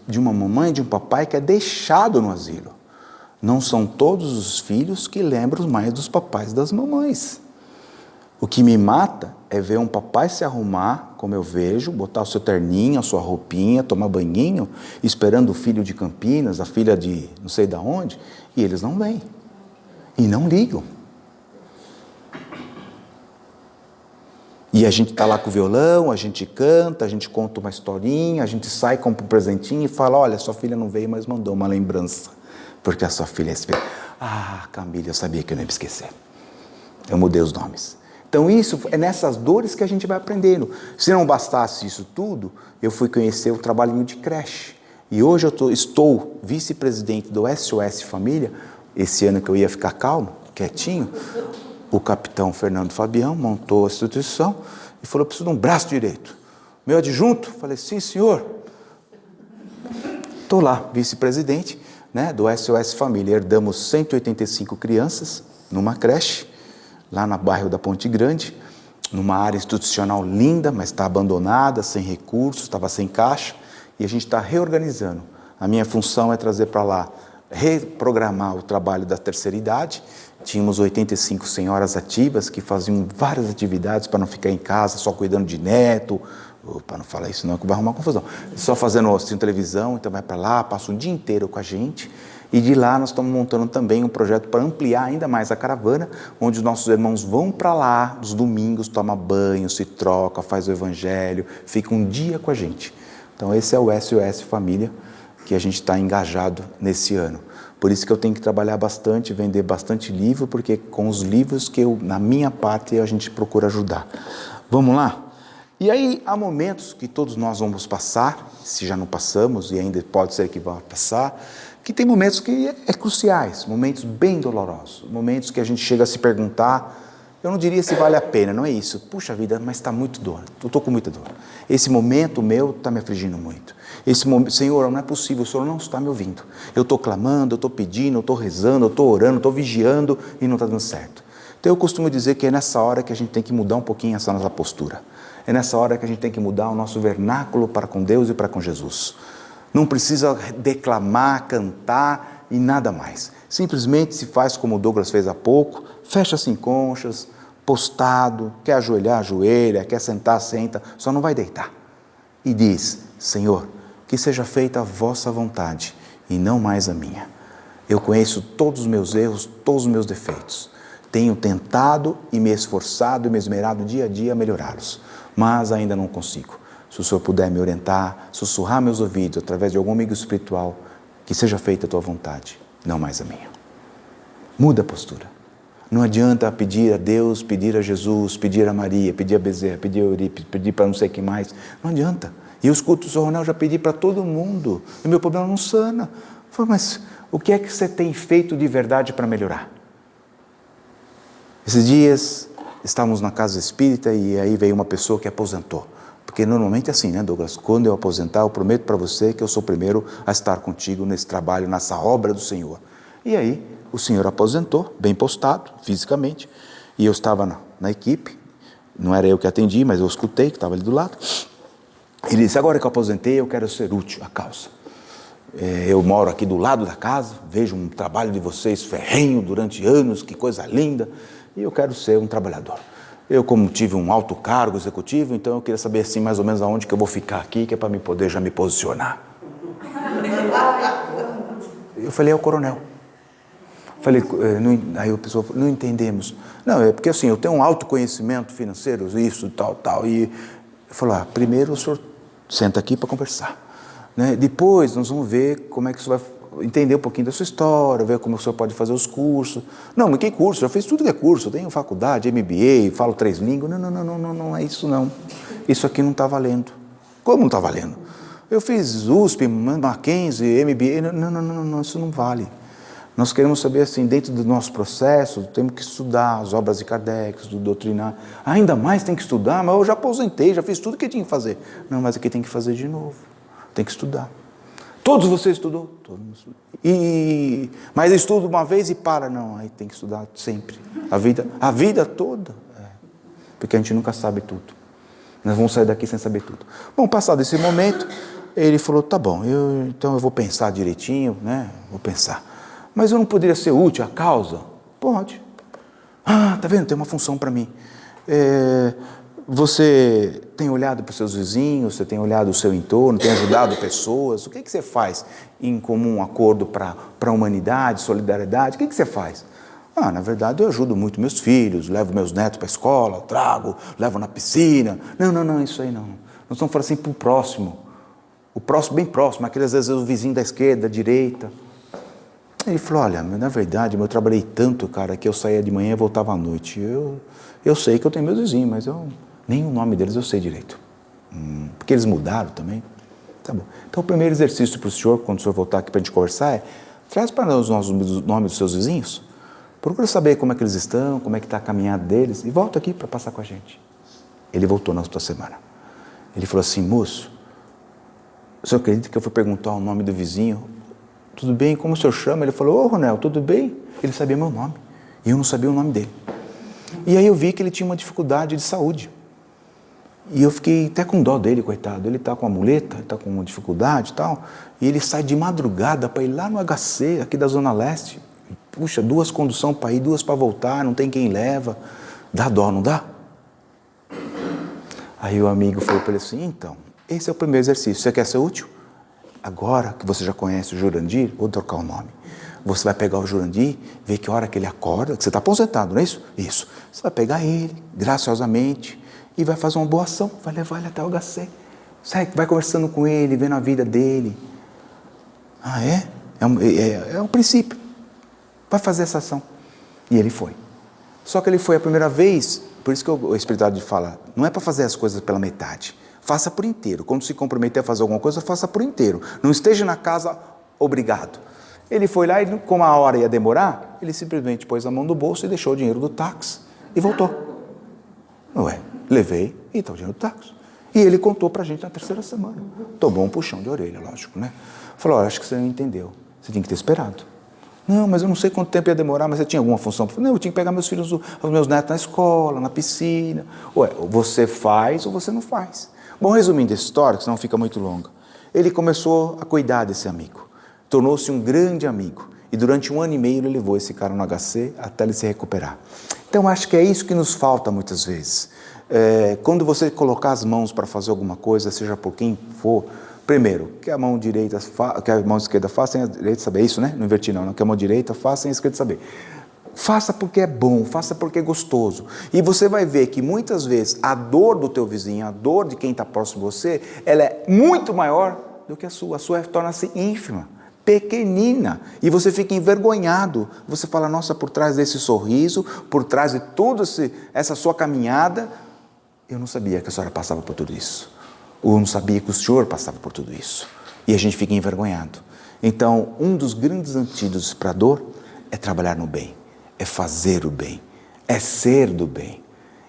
de uma mamãe, de um papai que é deixado no asilo. Não são todos os filhos que lembram mais dos papais das mamães. O que me mata é ver um papai se arrumar, como eu vejo, botar o seu terninho, a sua roupinha, tomar banhinho, esperando o filho de Campinas, a filha de não sei de onde, e eles não vêm. E não ligam. E a gente está lá com o violão, a gente canta, a gente conta uma historinha, a gente sai, compra um presentinho e fala, olha, sua filha não veio, mas mandou uma lembrança. Porque a sua filha é espelho. Camila, eu sabia que eu não ia me esquecer. Eu mudei os nomes. Então isso é nessas dores que a gente vai aprendendo. Se não bastasse isso tudo, eu fui conhecer o trabalhinho de creche. E hoje eu estou vice-presidente do SOS Família. Esse ano que eu ia ficar calmo, quietinho, o capitão Fernando Fabião montou a instituição e falou, preciso de um braço direito. Meu adjunto? Falei, sim, senhor. Estou lá, vice-presidente, né, do SOS Família. Herdamos 185 crianças numa creche, lá no bairro da Ponte Grande, numa área institucional linda, mas está abandonada, sem recursos, estava sem caixa, e a gente está reorganizando. A minha função é trazer para lá, reprogramar o trabalho da terceira idade. Tínhamos 85 senhoras ativas que faziam várias atividades para não ficar em casa só cuidando de neto, para não falar isso não, que vai arrumar confusão, só assistindo televisão, então vai para lá, passa o dia inteiro com a gente. E de lá nós estamos montando também um projeto para ampliar ainda mais a caravana, onde os nossos irmãos vão para lá, nos domingos, toma banho, se troca, faz o evangelho, fica um dia com a gente. Então esse é o SOS Família que a gente está engajado nesse ano. Por isso que eu tenho que trabalhar bastante, vender bastante livro, porque com os livros que eu, na minha parte, a gente procura ajudar. Vamos lá? E aí há momentos que todos nós vamos passar, se já não passamos, e ainda pode ser que vá passar, que tem momentos que é cruciais, momentos bem dolorosos, momentos que a gente chega a se perguntar, eu não diria se vale a pena, não é isso. Puxa vida, mas está muito dor, eu estou com muita dor. Esse momento meu está me afligindo muito. Esse momento, Senhor, não é possível, o Senhor não está me ouvindo. Eu estou clamando, eu estou pedindo, eu estou rezando, eu estou orando, eu estou vigiando e não está dando certo. Então eu costumo dizer que é nessa hora que a gente tem que mudar um pouquinho essa nossa postura. É nessa hora que a gente tem que mudar o nosso vernáculo para com Deus e para com Jesus. Não precisa declamar, cantar e nada mais. Simplesmente se faz como o Douglas fez há pouco, fecha-se em conchas, postado, quer ajoelhar, ajoelha, quer sentar, senta, só não vai deitar. E diz, Senhor, que seja feita a vossa vontade e não mais a minha. Eu conheço todos os meus erros, todos os meus defeitos. Tenho tentado e me esforçado e me esmerado dia a dia a melhorá-los, mas ainda não consigo. Se o Senhor puder me orientar, sussurrar meus ouvidos através de algum amigo espiritual, que seja feita a tua vontade, não mais a minha. Muda a postura. Não adianta pedir a Deus, pedir a Jesus, pedir a Maria, pedir a Bezerra, pedir a Eurípides, pedir para não sei quem mais. Não adianta. E eu escuto o Sr. Ronel já pedir para todo mundo. E meu problema não sana. Eu falo, mas o que é que você tem feito de verdade para melhorar? Esses dias estávamos na casa espírita e aí veio uma pessoa que aposentou. Porque normalmente é assim, né, Douglas? Quando eu aposentar, eu prometo para você que eu sou o primeiro a estar contigo nesse trabalho, nessa obra do Senhor. E aí, o senhor aposentou, bem postado, fisicamente, e eu estava na equipe, não era eu que atendi, mas eu escutei, que estava ali do lado. Ele disse, agora que eu aposentei, eu quero ser útil à causa. Eu moro aqui do lado da casa, vejo um trabalho de vocês ferrenho durante anos, que coisa linda, e eu quero ser um trabalhador. Eu, como tive um alto cargo executivo, então eu queria saber assim, mais ou menos aonde que eu vou ficar aqui, que é para me poder já me posicionar. Eu falei, é o coronel. Falei, aí a pessoa falou, não entendemos. Não, é porque assim, eu tenho um alto conhecimento financeiro, isso, tal. E eu falei, primeiro o senhor senta aqui para conversar. Né? Depois nós vamos ver como é que o senhor vai entender um pouquinho da sua história, ver como o senhor pode fazer os cursos. Não, mas que curso? Eu fiz tudo que é curso, eu tenho faculdade, MBA, falo 3 línguas. Não é isso não. Isso aqui não está valendo. Como não está valendo? Eu fiz USP, Mackenzie, MBA, não, isso não vale. Nós queremos saber, assim, dentro do nosso processo, temos que estudar as obras de Kardec, do doutrinário. Ainda mais tem que estudar, mas eu já aposentei, já fiz tudo que tinha que fazer. Não, mas aqui tem que fazer de novo. Tem que estudar. Todos vocês estudou? Todo mundo estudou. Mas estuda uma vez e para. Não, aí tem que estudar sempre. A vida toda. Porque a gente nunca sabe tudo. Nós vamos sair daqui sem saber tudo. Bom, passado esse momento, ele falou, tá bom, então eu vou pensar direitinho, né? Vou pensar. Mas eu não poderia ser útil à causa? Pode. Tá vendo? Tem uma função para mim. Você tem olhado para os seus vizinhos, você tem olhado o seu entorno, tem ajudado pessoas. O que você faz em comum acordo para a humanidade, solidariedade? O que você faz? Na verdade, eu ajudo muito meus filhos, levo meus netos para a escola, trago, levo na piscina. Não, isso aí não. Nós estamos falando assim para o próximo. O próximo, bem próximo, aqueles às vezes o vizinho da esquerda, da direita. Ele falou, olha, na verdade, eu trabalhei tanto, cara, que eu saía de manhã e voltava à noite. Eu sei que eu tenho meus vizinhos, mas nem o nome deles eu sei direito. Porque eles mudaram também. Tá bom. Então, o primeiro exercício para o senhor, quando o senhor voltar aqui para a gente conversar, traz para nós os nomes dos seus vizinhos. Procura saber como é que eles estão, como é que está a caminhada deles, e volta aqui para passar com a gente. Ele voltou na outra semana. Ele falou assim, moço, o senhor acredita que eu fui perguntar o nome do vizinho? Tudo bem, como o senhor chama? Ele falou, Ronel, tudo bem? Ele sabia meu nome, e eu não sabia o nome dele. E aí eu vi que ele tinha uma dificuldade de saúde. E eu fiquei até com dó dele, coitado. Ele está com a muleta, está com uma dificuldade e tal, e ele sai de madrugada para ir lá no HC, aqui da Zona Leste. Puxa, 2 conduções para ir, 2 para voltar, não tem quem leva. Dá dó, não dá? Aí o amigo falou para ele assim, então, esse é o primeiro exercício, você quer ser útil? Agora que você já conhece o Jurandir, vou trocar o nome. Você vai pegar o Jurandir, ver que hora que ele acorda, que você está aposentado, não é isso? Isso. Você vai pegar ele, graciosamente, e vai fazer uma boa ação, vai levar ele até o HC. Vai conversando com ele, vendo a vida dele. É um princípio. Vai fazer essa ação. E ele foi. Só que ele foi a primeira vez, por isso que o espiritualidade fala, não é para fazer as coisas pela metade. Faça por inteiro. Quando se comprometer a fazer alguma coisa, faça por inteiro. Não esteja na casa obrigado. Ele foi lá e, como a hora ia demorar, ele simplesmente pôs a mão no bolso e deixou o dinheiro do táxi e voltou. Ué, levei e está o dinheiro do táxi. E ele contou para a gente na terceira semana. Tomou um puxão de orelha, lógico, né? Falou, acho que você não entendeu. Você tinha que ter esperado. Não, mas eu não sei quanto tempo ia demorar, mas você tinha alguma função? Não, eu tinha que pegar meus filhos, os meus netos na escola, na piscina. Ué, você faz ou você não faz. Bom, resumindo a história, que senão fica muito longa. Ele começou a cuidar desse amigo. Tornou-se um grande amigo. E durante 1 ano e meio ele levou esse cara no HC até ele se recuperar. Então acho que é isso que nos falta muitas vezes. Quando você colocar as mãos para fazer alguma coisa, seja por quem for, primeiro, que a mão direita, que a mão esquerda faça sem a direita saber. É isso, né? Não inverti não. Que a mão direita faça sem a esquerda saber. Faça porque é bom, faça porque é gostoso. E você vai ver que muitas vezes a dor do teu vizinho, a dor de quem está próximo de você, ela é muito maior do que a sua. A sua torna-se ínfima, pequenina. E você fica envergonhado. Você fala, nossa, por trás desse sorriso, por trás de toda essa sua caminhada, eu não sabia que a senhora passava por tudo isso. Eu não sabia que o senhor passava por tudo isso. E a gente fica envergonhado. Então, um dos grandes antídotos para a dor é trabalhar no bem. É fazer o bem, é ser do bem.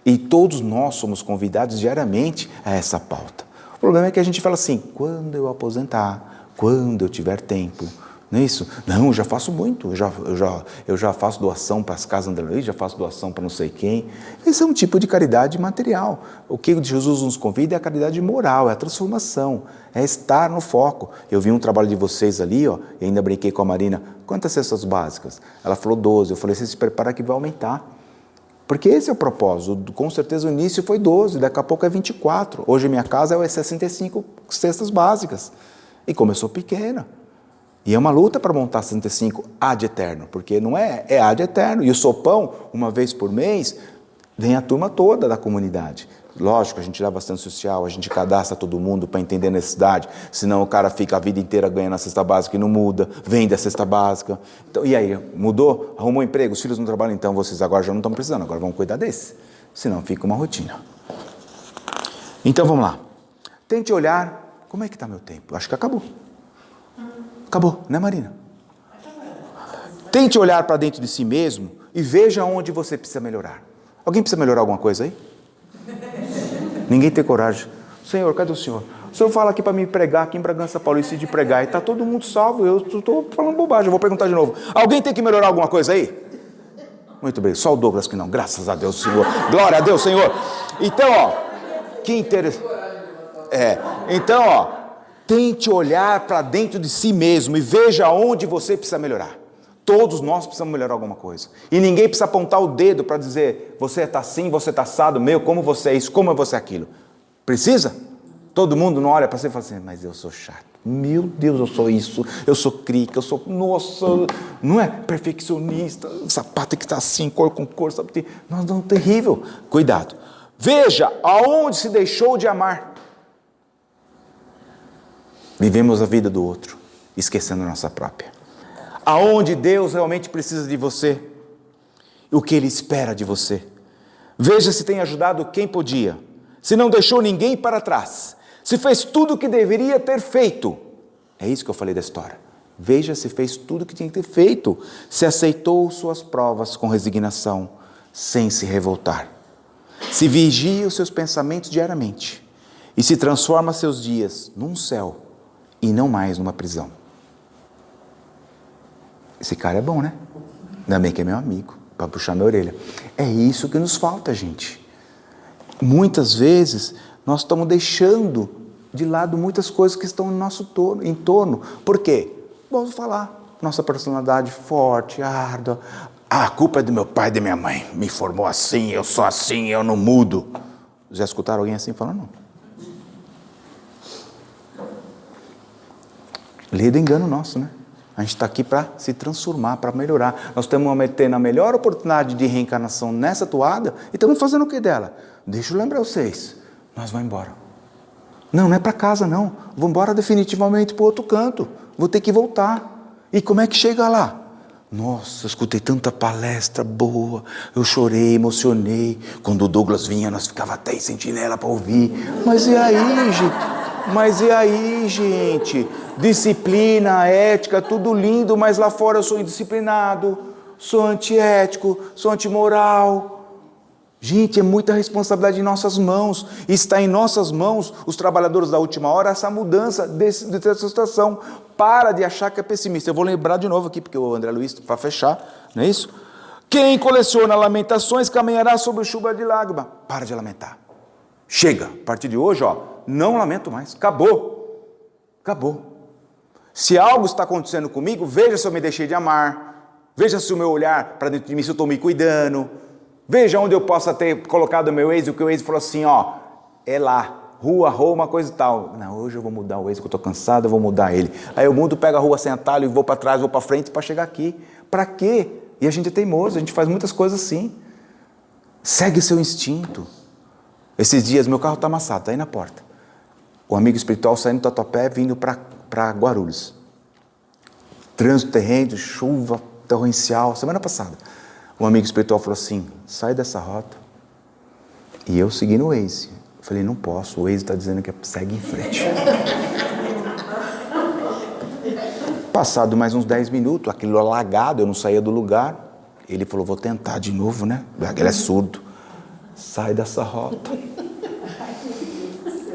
E todos nós somos convidados diariamente a essa pauta. O problema é que a gente fala assim, quando eu aposentar, quando eu tiver tempo, não é isso? Não, eu já faço muito, eu já faço doação para as casas André Luiz, já faço doação para não sei quem. Esse é um tipo de caridade material. O que Jesus nos convida é a caridade moral, é a transformação, é estar no foco. Eu vi um trabalho de vocês ali, ó, e ainda brinquei com a Marina, quantas cestas básicas? Ela falou 12, eu falei, você se prepara que vai aumentar. Porque esse é o propósito, com certeza o início foi 12, daqui a pouco é 24. Hoje minha casa é 65 cestas básicas. E começou pequena. E é uma luta para montar 65 ad eterno, porque não é ad eterno. E o sopão, uma vez por mês, vem a turma toda da comunidade. Lógico, a gente leva bastante social, a gente cadastra todo mundo para entender a necessidade, senão o cara fica a vida inteira ganhando a cesta básica e não muda, vende a cesta básica. Então, e aí, mudou? Arrumou emprego? Os filhos não trabalham? Então vocês agora já não estão precisando, agora vamos cuidar desse. Senão fica uma rotina. Então vamos lá. Tente olhar, como é que está meu tempo? Acho que acabou. Acabou, né, Marina? Tente olhar para dentro de si mesmo e veja onde você precisa melhorar. Alguém precisa melhorar alguma coisa aí? Ninguém tem coragem. Senhor, cadê o senhor? O senhor fala aqui para mim pregar aqui em Bragança Paulista de pregar e está todo mundo salvo. Eu estou falando bobagem, eu vou perguntar de novo. Alguém tem que melhorar alguma coisa aí? Muito bem, só o Douglas que não. Graças a Deus, Senhor. Glória a Deus, Senhor. Então, ó, que interessante. Então, ó, tente olhar para dentro de si mesmo e veja onde você precisa melhorar. Todos nós precisamos melhorar alguma coisa. E ninguém precisa apontar o dedo para dizer, você está assim, você está assado, como você é isso, como é você aquilo. Precisa? Todo mundo não olha para você e fala assim, mas eu sou chato. Meu Deus, eu sou isso, eu sou crica, eu sou, nossa, não é perfeccionista, sapato que está assim, cor com cor, sabe? Não, terrível. Cuidado. Veja aonde se deixou de amar. Vivemos a vida do outro, esquecendo a nossa própria. Aonde Deus realmente precisa de você, o que Ele espera de você. Veja se tem ajudado quem podia, se não deixou ninguém para trás, se fez tudo o que deveria ter feito. É isso que eu falei da história. Veja se fez tudo o que tinha que ter feito, se aceitou suas provas com resignação, sem se revoltar. Se vigia os seus pensamentos diariamente e se transforma seus dias num céu e não mais numa prisão. Esse cara é bom, né? Ainda bem que é meu amigo, para puxar minha orelha. É isso que nos falta, gente. Muitas vezes, nós estamos deixando de lado muitas coisas que estão no nosso entorno. Por quê? Vamos falar. Nossa personalidade forte, árdua. A culpa é do meu pai e da minha mãe. Me formou assim, eu sou assim, eu não mudo. Já escutaram alguém assim falando? Não. Lê do engano nosso, né? A gente está aqui para se transformar, para melhorar. Nós estamos tendo a melhor oportunidade de reencarnação nessa toada e estamos fazendo o que dela? Deixa eu lembrar vocês. Nós vamos embora. Não é para casa, não. Vou embora definitivamente para outro canto. Vou ter que voltar. E como é que chega lá? Nossa, eu escutei tanta palestra boa, eu chorei, emocionei. Quando o Douglas vinha, nós ficava até em sentinela para ouvir. Mas e aí, gente? Disciplina, ética, tudo lindo, mas lá fora eu sou indisciplinado, sou antiético, sou antimoral. Gente, é muita responsabilidade em nossas mãos. Está em nossas mãos, os trabalhadores da última hora, essa mudança dessa situação. Para de achar que é pessimista. Eu vou lembrar de novo aqui, porque o André Luiz, para fechar, não é isso? Quem coleciona lamentações caminhará sobre chuva de lágrima. Para de lamentar. Chega. A partir de hoje, não lamento mais. Acabou. Se algo está acontecendo comigo, veja se eu me deixei de amar. Veja se o meu olhar para dentro de mim, se eu estou me cuidando. Veja onde eu possa ter colocado o meu ex, o que o ex falou assim, é lá, rua, Roma, coisa e tal. Não, hoje eu vou mudar o ex, que eu estou cansado, eu vou mudar ele. Aí eu mudo, pego a rua sem atalho e vou para trás, vou para frente para chegar aqui. Para quê? E a gente é teimoso, a gente faz muitas coisas assim. Segue seu instinto. Esses dias meu carro está amassado, está aí na porta. O amigo espiritual saindo do Tatuapé, vindo para Guarulhos. Trânsito terreno, chuva torrencial, semana passada. Um amigo espiritual falou assim, sai dessa rota. E eu segui no Waze. Eu falei, não posso, o Waze está dizendo que segue em frente. Passado mais uns 10 minutos, aquilo alagado, eu não saía do lugar. Ele falou, vou tentar de novo, né? Ele é surdo. Sai dessa rota.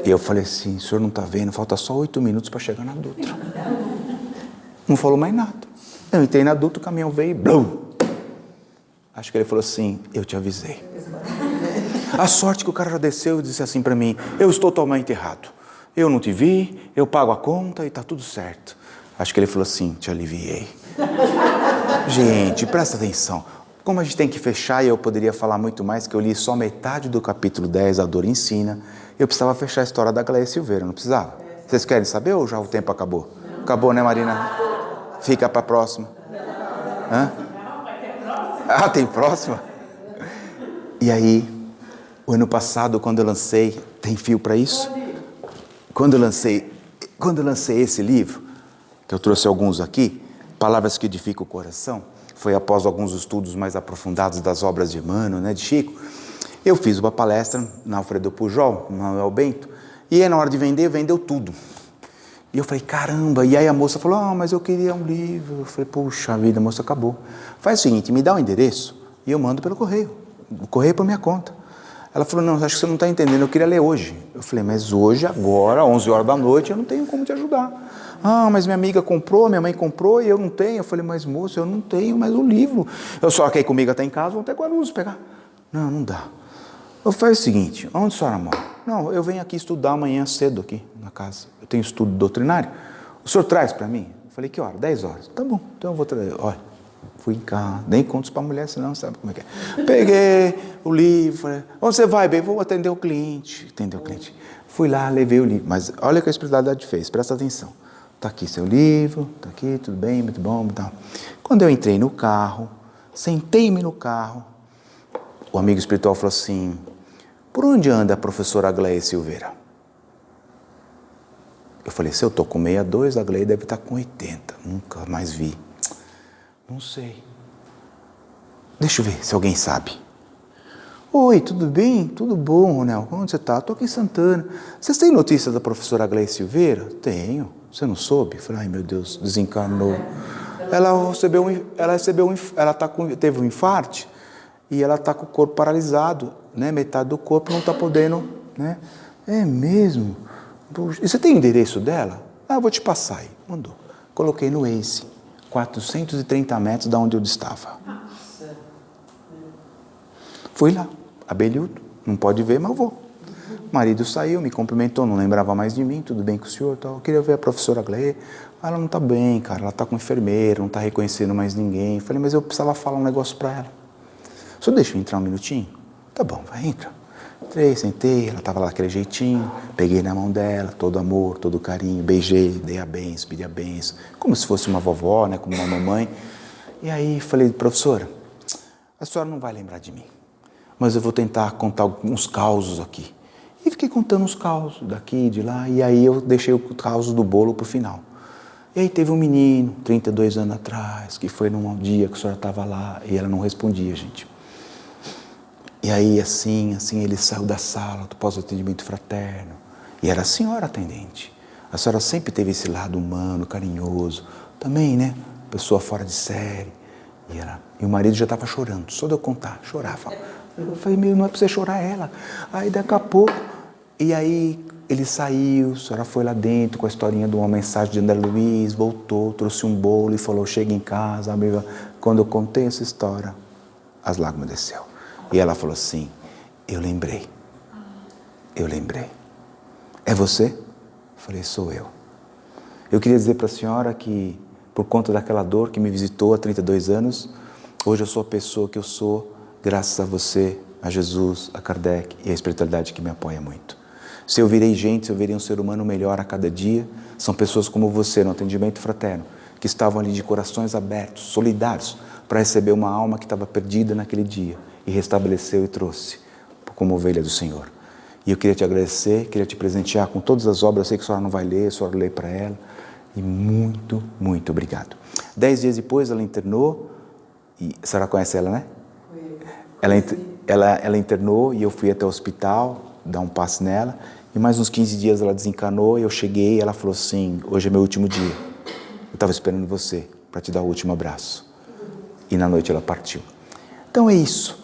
E eu falei assim, o senhor não está vendo? Falta só 8 minutos para chegar na Dutra. Não falou mais nada. Eu entrei na Dutra, o caminhão veio e blum. Acho que ele falou assim, eu te avisei. A sorte que o cara já desceu e disse assim para mim, eu estou totalmente errado. Eu não te vi, eu pago a conta e está tudo certo. Acho que ele falou assim, te aliviei. Gente, presta atenção. Como a gente tem que fechar, e eu poderia falar muito mais, que eu li só metade do capítulo 10, A Dor Ensina, eu precisava fechar a história da Gleia Silveira, não precisava? Vocês querem saber ou já o tempo acabou? Acabou, né, Marina? Fica para a próxima. Hã? Ah, tem próxima? E aí, o ano passado, quando eu lancei, tem fio para isso? Quando eu lancei esse livro, que eu trouxe alguns aqui, Palavras que Edificam o Coração, foi após alguns estudos mais aprofundados das obras de Emmanuel, né, de Chico, eu fiz uma palestra na Alfredo Pujol, no Manuel Bento, e aí na hora de vender, vendeu tudo. E eu falei, caramba, e aí a moça falou, mas eu queria um livro. Eu falei, puxa vida, a moça, acabou. Faz o seguinte, me dá o endereço e eu mando pelo correio. O correio para minha conta. Ela falou, não, acho que você não está entendendo, eu queria ler hoje. Eu falei, mas hoje, agora, 11 horas da noite, eu não tenho como te ajudar. Ah, mas minha amiga comprou, minha mãe comprou e eu não tenho. Eu falei, mas moça, eu não tenho mais o livro. Eu só quero ir comigo até em casa, vou até Guarulhos pegar. Não dá. Eu falei o seguinte, onde a senhora mora? Não, eu venho aqui estudar amanhã cedo aqui na casa. Eu tenho estudo doutrinário. O senhor traz para mim? Eu falei, que hora? 10 horas. Tá bom, então eu vou trazer. Olha, fui em casa, nem conto isso para a mulher, senão sabe como é que é. Peguei o livro, falei, onde você vai, bem? Vou atender o cliente. Fui lá, levei o livro. Mas olha o que a espiritualidade fez, presta atenção. Está aqui seu livro, está aqui, tudo bem, muito bom. Tá. Quando eu entrei no carro, sentei-me no carro, o amigo espiritual falou assim, por onde anda a professora Gleia Silveira? Eu falei, se eu estou com 62, a Gleia deve estar com 80. Nunca mais vi. Não sei. Deixa eu ver se alguém sabe. Oi, tudo bem? Tudo bom, Ronel? Onde você está? Estou aqui em Santana. Vocês têm notícia da professora Gleia Silveira? Tenho. Você não soube? Eu falei, ai meu Deus, desencarnou. Teve um infarte e ela está com o corpo paralisado, né? Metade do corpo não está podendo, né? É mesmo? Puxa. E você tem o endereço dela? Ah, eu vou te passar aí. Mandou. Coloquei no Waze, 430 metros da onde eu estava. Fui lá, abelhudo, não pode ver, mas eu vou. O marido saiu, me cumprimentou, não lembrava mais de mim, tudo bem com o senhor? Tal. Eu queria ver a professora Gleia. Ela não está bem, cara, ela está com enfermeira, não está reconhecendo mais ninguém. Eu falei, mas eu precisava falar um negócio para ela. O senhor deixa eu entrar um minutinho? Tá bom, vai, entra. Entrei, sentei, ela estava lá aquele jeitinho, peguei na mão dela, todo amor, todo carinho, beijei, dei a benção, pedi a benção, como se fosse uma vovó, né, como uma mamãe. E aí falei, professora, a senhora não vai lembrar de mim, mas eu vou tentar contar alguns causos aqui. E fiquei contando uns causos daqui, de lá, e aí eu deixei o causo do bolo para o final. E aí teve um menino, 32 anos atrás, que foi num dia que a senhora estava lá e ela não respondia, gente. E aí assim, ele saiu da sala do pós-atendimento fraterno. E era a senhora atendente. A senhora sempre teve esse lado humano, carinhoso. Também, né? Pessoa fora de série. E o marido já estava chorando. Só de eu contar, chorava. Eu falei, meu, não é para você chorar ela. Aí daqui a pouco... E aí ele saiu, a senhora foi lá dentro com a historinha de uma mensagem de André Luiz, voltou, trouxe um bolo e falou, chega em casa, amiga. Quando eu contei essa história, as lágrimas desceu. E ela falou assim, eu lembrei. É você? Eu falei, sou eu. Eu queria dizer para a senhora que, por conta daquela dor que me visitou há 32 anos, hoje eu sou a pessoa que eu sou, graças a você, a Jesus, a Kardec e a espiritualidade que me apoia muito. Se eu virei gente, se eu virei um ser humano melhor a cada dia, são pessoas como você, no atendimento fraterno, que estavam ali de corações abertos, solidários, para receber uma alma que estava perdida naquele dia, e restabeleceu e trouxe, como ovelha do Senhor. E eu queria te agradecer, queria te presentear com todas as obras, eu sei que a senhora não vai ler, a senhora lê para ela, e muito, muito obrigado. 10 dias depois ela internou, e a senhora conhece ela, né? Ela internou e eu fui até o hospital, dar um passe nela, e mais uns 15 dias ela desencanou, e eu cheguei e ela falou assim, hoje é meu último dia, eu estava esperando você para te dar o último abraço. E na noite ela partiu. Então é isso,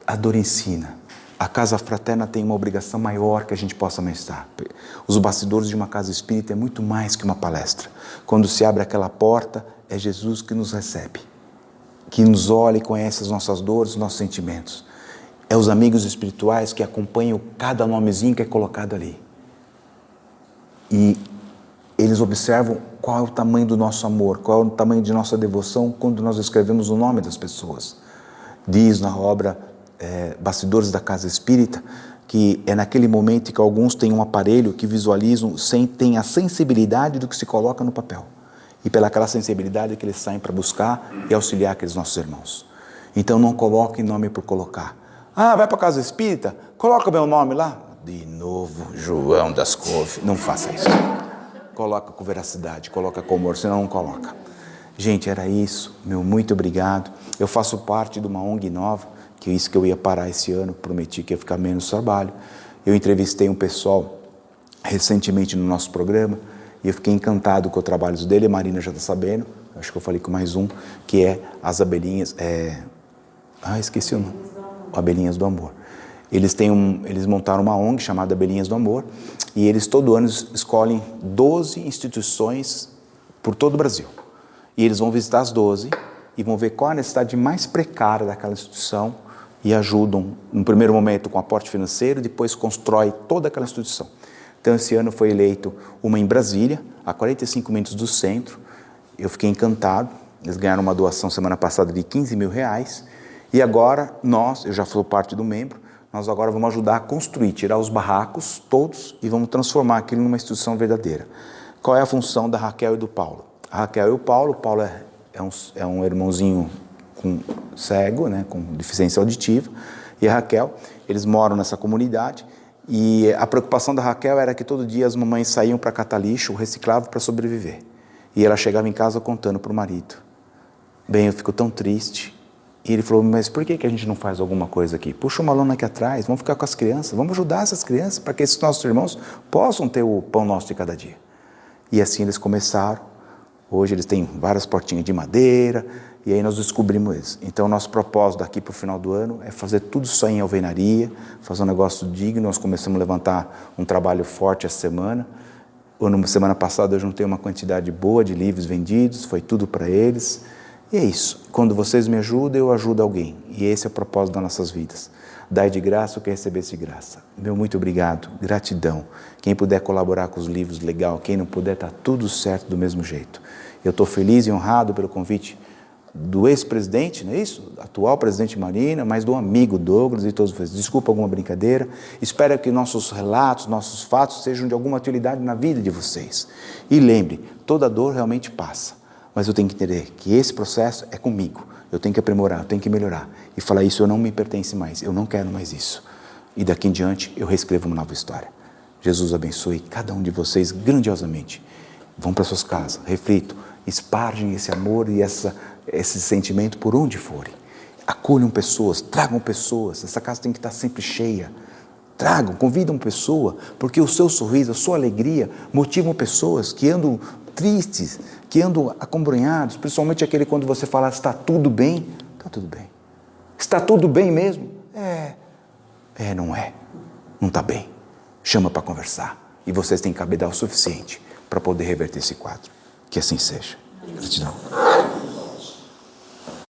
a dor ensina. A casa fraterna tem uma obrigação maior que a gente possa mestrar. Os bastidores de uma casa espírita é muito mais que uma palestra. Quando se abre aquela porta, é Jesus que nos recebe, que nos olha e conhece as nossas dores, os nossos sentimentos. É os amigos espirituais que acompanham cada nomezinho que é colocado ali. E eles observam qual é o tamanho do nosso amor, qual é o tamanho de nossa devoção quando nós escrevemos o nome das pessoas. Diz na obra Bastidores da Casa Espírita que é naquele momento que alguns têm um aparelho que visualizam, têm a sensibilidade do que se coloca no papel. E pelaquela sensibilidade que eles saem para buscar e auxiliar aqueles nossos irmãos. Então não coloque nome por colocar. Ah, vai para a casa espírita? Coloca o meu nome lá. De novo, João das Couve. Não faça isso. Coloca com veracidade, coloca com amor, senão não coloca. Gente, era isso. Meu muito obrigado. Eu faço parte de uma ONG nova, que é isso que eu ia parar esse ano, prometi que ia ficar menos trabalho. Eu entrevistei um pessoal recentemente no nosso programa, e eu fiquei encantado com o trabalho dele, a Marina já está sabendo, acho que eu falei com mais um, que é as abelhinhas, esqueci o nome. Abelhinhas do Amor. Eles montaram uma ONG chamada Abelhinhas do Amor e eles todo ano escolhem 12 instituições por todo o Brasil. E eles vão visitar as 12 e vão ver qual a necessidade mais precária daquela instituição e ajudam, no primeiro momento, com aporte financeiro, depois constrói toda aquela instituição. Então, esse ano foi eleito uma em Brasília, a 45 minutos do centro. Eu fiquei encantado. Eles ganharam uma doação semana passada de R$15 mil. E agora, eu já sou parte do membro, nós agora vamos ajudar a construir, tirar os barracos todos e vamos transformar aquilo numa instituição verdadeira. Qual é a função da Raquel e do Paulo? A Raquel e o Paulo é um irmãozinho cego, né, com deficiência auditiva, e a Raquel, eles moram nessa comunidade, e a preocupação da Raquel era que todo dia as mamães saíam para catar lixo, reciclavam para sobreviver. E ela chegava em casa contando para o marido. Bem, eu fico tão triste. E ele falou, mas por que a gente não faz alguma coisa aqui? Puxa uma lona aqui atrás, vamos ficar com as crianças, vamos ajudar essas crianças para que esses nossos irmãos possam ter o pão nosso de cada dia. E assim eles começaram. Hoje eles têm várias portinhas de madeira, e aí nós descobrimos isso. Então, nosso propósito daqui para o final do ano é fazer tudo só em alvenaria, fazer um negócio digno. Nós começamos a levantar um trabalho forte essa semana. Semana passada eu juntei uma quantidade boa de livros vendidos, foi tudo para eles. E é isso, quando vocês me ajudam, eu ajudo alguém. E esse é o propósito das nossas vidas. Dai de graça o que recebesse de graça. Meu muito obrigado, gratidão. Quem puder colaborar com os livros, legal. Quem não puder, está tudo certo do mesmo jeito. Eu estou feliz e honrado pelo convite do ex-presidente, não é isso? Atual presidente Marina, mas do amigo Douglas e todos vocês. Desculpa alguma brincadeira. Espero que nossos relatos, nossos fatos sejam de alguma utilidade na vida de vocês. E lembre, toda dor realmente passa. Mas eu tenho que entender que esse processo é comigo. Eu tenho que aprimorar, eu tenho que melhorar. E falar isso, eu não me pertence mais, eu não quero mais isso. E daqui em diante, eu reescrevo uma nova história. Jesus abençoe cada um de vocês grandiosamente. Vão para suas casas, reflitam, espargem esse amor e esse sentimento por onde forem. Acolham pessoas, tragam pessoas. Essa casa tem que estar sempre cheia. Tragam, convidam pessoa, porque o seu sorriso, a sua alegria motivam pessoas que andam tristes, que andam acombronhados, principalmente aquele quando você fala, está tudo bem? Está tudo bem. Está tudo bem mesmo? Não é. Não está bem. Chama para conversar. E vocês têm cabedal o suficiente para poder reverter esse quadro. Que assim seja. Gratidão.